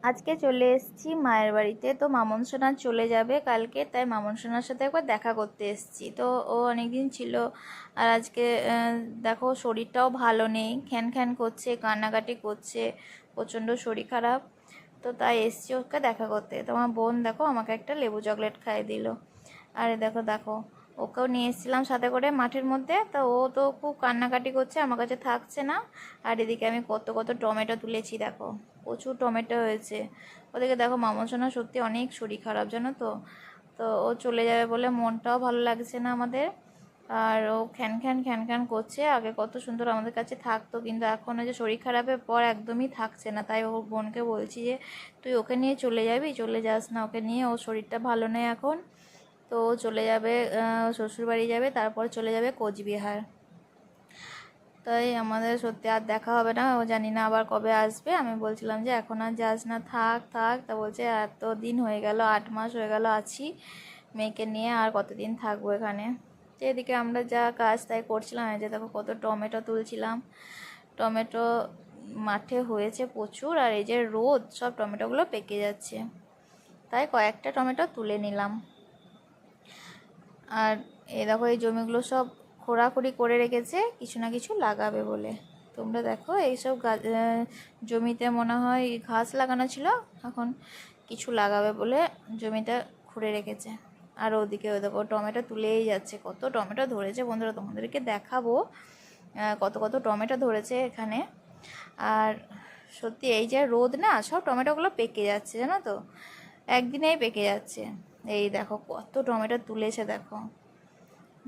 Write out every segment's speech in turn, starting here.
আজকে চলে এসেছি মায়ের বাড়িতে। তো মামন সোনা চলে যাবে কালকে, তাই মামন সোনার সাথে একবার দেখা করতে এসেছি। তো ও অনেকদিন ছিল, আর আজকে দেখো শরীরটাও ভালো নেই, খ্যান খ্যান করছে, কান্নাকাটি করছে, প্রচণ্ড শরীর খারাপ। তো তাই এসছি ওকে দেখা করতে। তোমার বোন দেখো আমাকে একটা লেবু চকলেট খাইয়ে দিল। আরে দেখো দেখো, ওকেও নিয়ে এসেছিলাম সাথে করে মাঠের মধ্যে। তো ও তো খুব কান্নাকাটি করছে, আমার কাছে থাকছে না। আর এদিকে আমি কত কত টমেটো তুলেছি, দেখো প্রচুর টমেটো হয়েছে। ওদিকে দেখো মামন সোনা সত্যি অনেক শরীর খারাপ, জানো তো। তো ও চলে যাবে বলে মনটাও ভালো লাগছে না আমাদের। আর ও খ্যান খ্যান খ্যান খ্যান করছে। আগে কত সুন্দর আমাদের কাছে থাকতো, কিন্তু এখন ওই যে শরীর খারাপের পর একদমই থাকছে না। তাই ওর বোনকে বলছি যে তুই ওকে নিয়ে চলে যাবি, চলে যাস না ওকে নিয়ে, ওর শরীরটা ভালো নেই এখন। তো ও চলে যাবে, শ্বশুরবাড়ি যাবে, তারপর চলে যাবে কোচবিহার। তাই আমাদের সত্যি আর দেখা হবে না। ও জানি না আবার কবে আসবে। আমি বলছিলাম যে এখন আর যাস না, থাক থাক। তা বলছে এত দিন হয়ে গেল, 8 মাস হয়ে গেল আছি মেয়েকে নিয়ে, আর কতদিন থাকবো এখানে। তো এদিকে আমরা যা কাজ তাই করছিলাম। এই যে দেখো কত টমেটো তুলছিলাম। টমেটো মাঠে হয়েছে প্রচুর, আর এই যে রোদ, সব টমেটোগুলো পেকে যাচ্ছে। তাই কয়েকটা টমেটো তুলে নিলাম। আর এই দেখো এই জমিগুলো সব খোঁড়াখুড়ি করে রেখেছে কিছু না কিছু লাগাবে বলে। তোমরা দেখো এইসব জমিতে মনে হয় ঘাস লাগানো ছিল, এখন কিছু লাগাবে বলে জমিটা খুঁড়ে রেখেছে। আর ওদিকে ওই দেখো টমেটো তুলেই যাচ্ছে, কত টমেটো ধরেছে বন্ধুরা, তোমাদেরকে দেখাবো কত কত টমেটো ধরেছে এখানে। আর সত্যি এই যে রোদ না, সব টমেটোগুলো পেকে যাচ্ছে জানো তো, একদিনেই পেকে যাচ্ছে। এই দেখো কত টমেটো তুলেছে দেখো।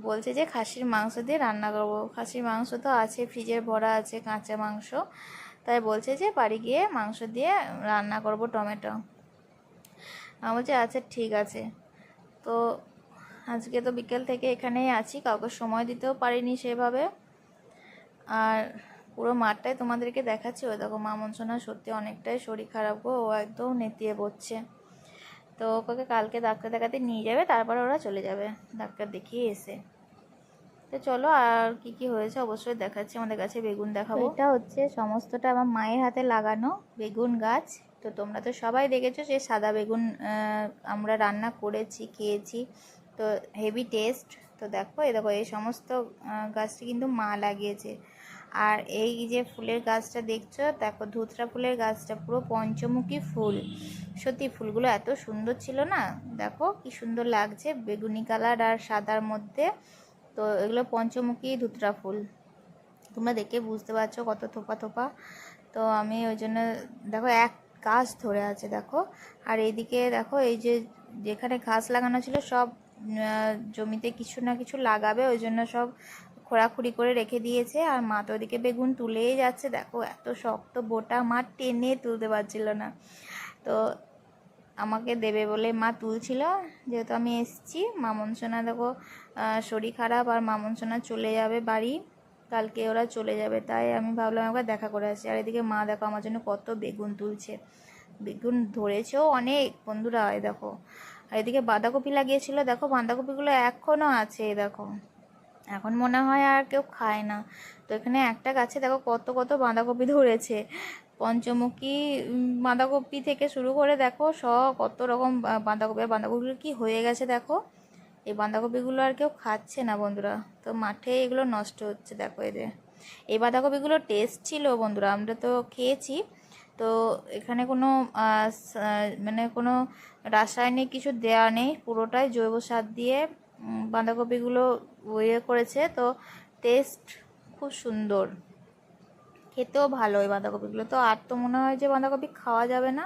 বলছে যে খাসির মাংস দিয়ে রান্না করবো। খাসির মাংস তো আছে, ফ্রিজের ভরা আছে কাঁচা মাংস। তাই বলছে যে বাড়ি গিয়ে মাংস দিয়ে রান্না করব টমেটো। আমি বলছি আচ্ছা ঠিক আছে। তো আজকে তো বিকেল থেকে এখানেই আছি, কাউকে সময় দিতেও পারিনি সেভাবে। আর পুরো মাঠটাই তোমাদেরকে দেখাচ্ছি। ওই দেখো মামন সোনা সত্যি অনেকটাই শরীর খারাপ গো, ও একদম নেতিয়ে পড়ছে। তো ওকে কালকে ডাক্তার দেখাতে নিয়ে যাবে, তারপরে ওরা চলে যাবে ডাক্তার দেখিয়ে এসে। তো চলো আর কি কি হয়েছে অবশ্যই দেখাচ্ছি। আমাদের গাছে বেগুন দেখাবো। এটা হচ্ছে সমস্তটা আমার মায়ের হাতে লাগানো বেগুন গাছ। তো তোমরা তো সবাই দেখেছো যে সাদা বেগুন আমরা রান্না করেছি, খেয়েছি, তো হেভি টেস্ট। তো দেখো এই দেখো এই সমস্ত গাছটি কিন্তু মা লাগিয়েছে। আর এই যে ফুলের গাছটা দেখছো, দেখো ধুতরা ফুলের গাছটা পুরো পঞ্চমুখী ফুল। সত্যি ফুলগুলো এত সুন্দর ছিল না, দেখো কি সুন্দর লাগছে, বেগুনি কালার আর সাদার মধ্যে। তো এগুলো পঞ্চমুখী ধুতরা ফুল, তোমরা দেখে বুঝতে পারছো কত থোপা থোপা। তো আমি ওই জন্য দেখো এক গাছ ধরে আছে দেখো। আর এইদিকে দেখো এই যে যেখানে ঘাস লাগানো ছিল সব জমিতে কিছু না কিছু লাগাবে, ওই জন্য সব খোঁড়াখুড়ি করে রেখে দিয়েছে। আর মা তো ওদিকে বেগুন তুলেই যাচ্ছে, দেখো এত শক্ত বোটা, মা টেনে তুলতে পারছিল না। তো আমাকে দেবে বলে মা তুলছিল, যেহেতু আমি এসেছি। মামন সোনা দেখো শরীর খারাপ, আর মামন সোনা চলে যাবে বাড়ি, কালকে ওরা চলে যাবে। তাই আমি ভাবলাম একবার দেখা করে আসি। আর এদিকে মা দেখো আমার জন্য কত বেগুন তুলছে, বেগুন ধরেছেও অনেক বন্ধুরা, এই দেখো। আর এদিকে বাঁধাকপি লাগিয়েছিল, দেখো বাঁধাকপিগুলো এখনও আছে দেখো, এখন মনে হয় আর কেউ খায় না। তো এখানে একটা গাছে দেখো কত কত বাঁধাকপি ধরেছে, পঞ্চমুখী বাঁধাকপি থেকে শুরু করে দেখো সব কত রকম বাঁধাকপি। আর বাঁধাকপিগুলো কি হয়ে গেছে দেখো, এই বাঁধাকপিগুলো আর কেউ খাচ্ছে না বন্ধুরা। তো মাঠে এগুলো নষ্ট হচ্ছে দেখো। এদের এই বাঁধাকপিগুলো টেস্ট ছিল বন্ধুরা, আমরা তো খেয়েছি। তো এখানে কোনো মানে কোনো রাসায়নিক কিছু দেওয়া নেই, পুরোটাই জৈব সার দিয়ে বাঁধাকপিগুলো ইয়ে করেছে। তো টেস্ট খুব সুন্দর, খেতেও ভালো ওই বাঁধাকপিগুলো। তো আর তো মনে হয় যে বাঁধাকপি খাওয়া যাবে না,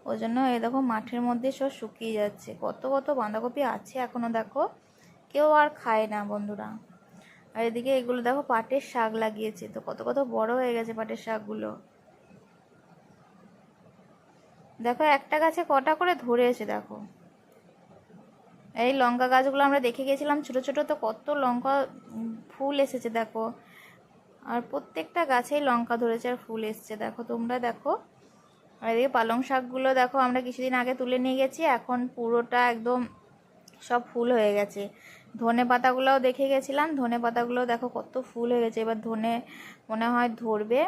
ওই জন্য এই দেখো মাঠের মধ্যে সব শুকিয়ে যাচ্ছে। কত কত বাঁধাকপি আছে এখনও দেখো, কেউ আর খায় না বন্ধুরা। আর এদিকে এগুলো দেখো পাটের শাক লাগিয়েছে, তো কত কত বড় হয়ে গেছে পাটের শাকগুলো। দেখো একটা গাছে কটা করে ধরেছে দেখো। এই লঙ্কা গাছগুলো আমরা দেখে গেছিলাম ছোট ছোট, তো কত লঙ্কা ফুল এসেছে দেখো। আর প্রত্যেকটা গাছেই লঙ্কা ধরেছে আর ফুল এসছে দেখো, তোমরা দেখো। আর এদিকে পালং শাকগুলো দেখো আমরা কিছুদিন আগে তুলে নিয়ে গেছি, এখন পুরোটা একদম সব ফুল হয়ে গেছে। ধনে পাতাগুলোও দেখে গেছিলাম, ধনে পাতাগুলো দেখো কত ফুল হয়ে গেছে। এবার ধনে মনে হয় ধরবে,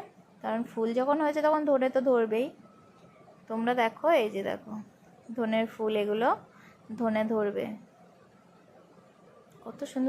কারণ ফুল যখন হয়েছে তখন ধনে তো ধরবেই। তোমরা দেখো, এই যে দেখো ধনের ফুল, এগুলো ধনে ধরবে, কত সুন্দর